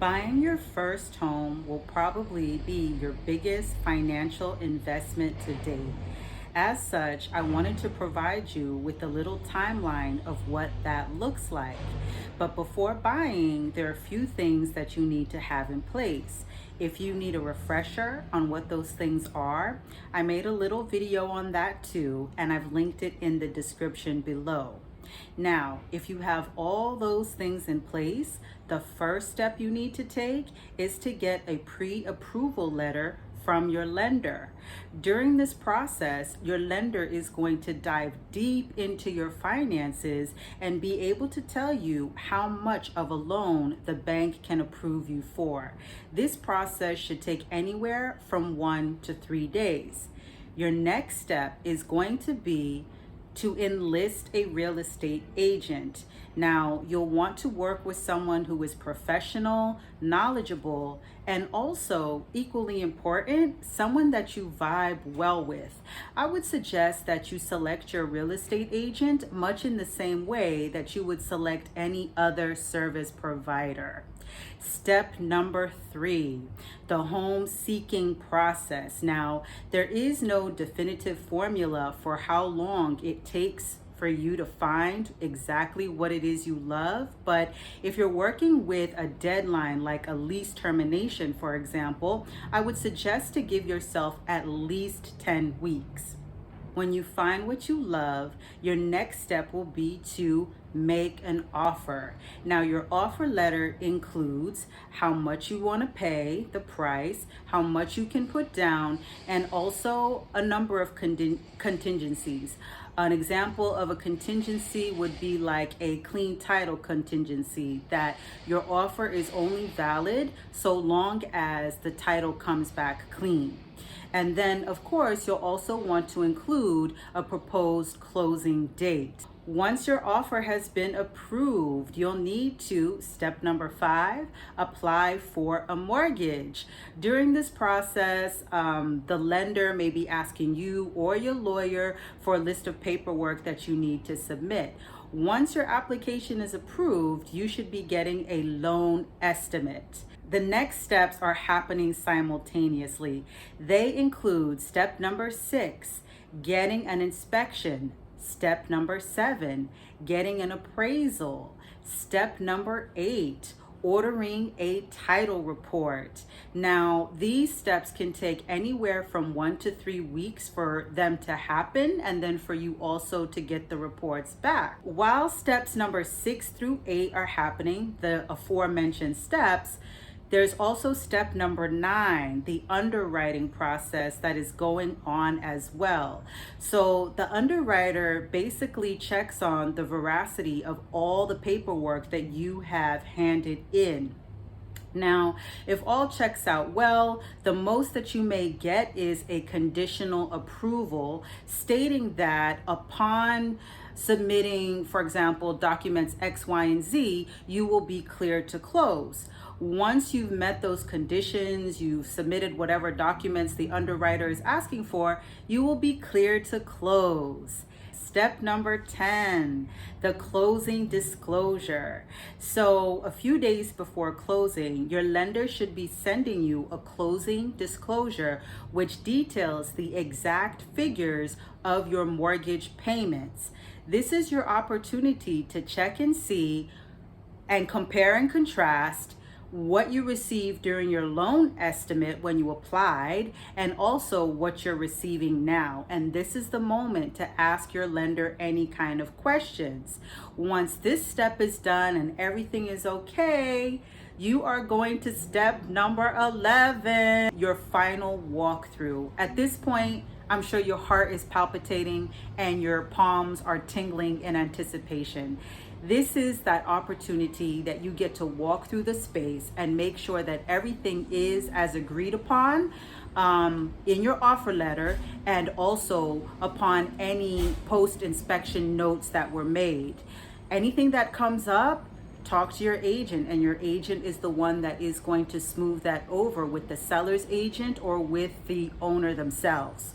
Buying your first home will probably be your biggest financial investment to date. As such, I wanted to provide you with a little timeline of what that looks like. But before buying, there are a few things that you need to have in place. If you need a refresher on what those things are, I made a little video on that too, and I've linked it in the description below. Now, if you have all those things in place, the first step you need to take is to get a pre-approval letter from your lender. During this process, your lender is going to dive deep into your finances and be able to tell you how much of a loan the bank can approve you for. This process should take anywhere from 1 to 3 days. Your next step is going to be to enlist a real estate agent. Now, you'll want to work with someone who is professional, knowledgeable, and also, equally important, someone that you vibe well with. I would suggest that you select your real estate agent much in the same way that you would select any other service provider. Step number 3, the home seeking process. Now, there is no definitive formula for how long it takes for you to find exactly what it is you love, but if you're working with a deadline like a lease termination, for example, I would suggest to give yourself at least 10 weeks. When you find what you love, your next step will be to make an offer. Now, your offer letter includes how much you want to pay, the price, how much you can put down, and also a number of contingencies. An example of a contingency would be like a clean title contingency, that your offer is only valid so long as the title comes back clean. And then, of course, you'll also want to include a proposed closing date. Once your offer has been approved, you'll need to, step number 5, apply for a mortgage. During this process, the lender may be asking you or your lawyer for a list of paperwork that you need to submit. Once your application is approved, you should be getting a loan estimate. The next steps are happening simultaneously. They include step number 6, getting an inspection. Step number 7, getting an appraisal. Step number 8, ordering a title report. Now, these steps can take anywhere from 1 to 3 weeks for them to happen, and then for you also to get the reports back. While steps number 6 through 8 are happening, the aforementioned steps, there's also step number 9, the underwriting process that is going on as well. So the underwriter basically checks on the veracity of all the paperwork that you have handed in. Now, if all checks out well, the most that you may get is a conditional approval stating that upon submitting, for example, documents X, Y, and Z, you will be cleared to close. Once you've met those conditions, you've submitted whatever documents the underwriter is asking for, you will be cleared to close. Step number 10, the closing disclosure. So a few days before closing, your lender should be sending you a closing disclosure, which details the exact figures of your mortgage payments. This is your opportunity to check and see and compare and contrast what you received during your loan estimate when you applied, and also what you're receiving now. And this is the moment to ask your lender any kind of questions. Once this step is done and everything is okay, you are going to step number 11, your final walkthrough. At this point, I'm sure your heart is palpitating and your palms are tingling in anticipation. This is that opportunity that you get to walk through the space and make sure that everything is as agreed upon in your offer letter, and also upon any post-inspection notes that were made. Anything that comes up, talk to your agent, and your agent is the one that is going to smooth that over with the seller's agent or with the owner themselves.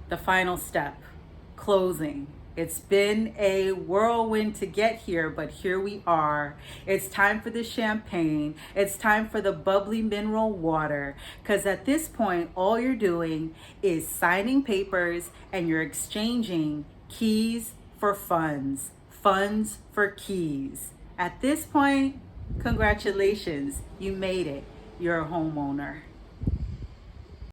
The final step, closing. It's been a whirlwind to get here, but here we are. It's time for the champagne. It's time for the bubbly mineral water. Because at this point, all you're doing is signing papers and you're exchanging keys for funds, funds for keys. At this point, congratulations, you made it. You're a homeowner.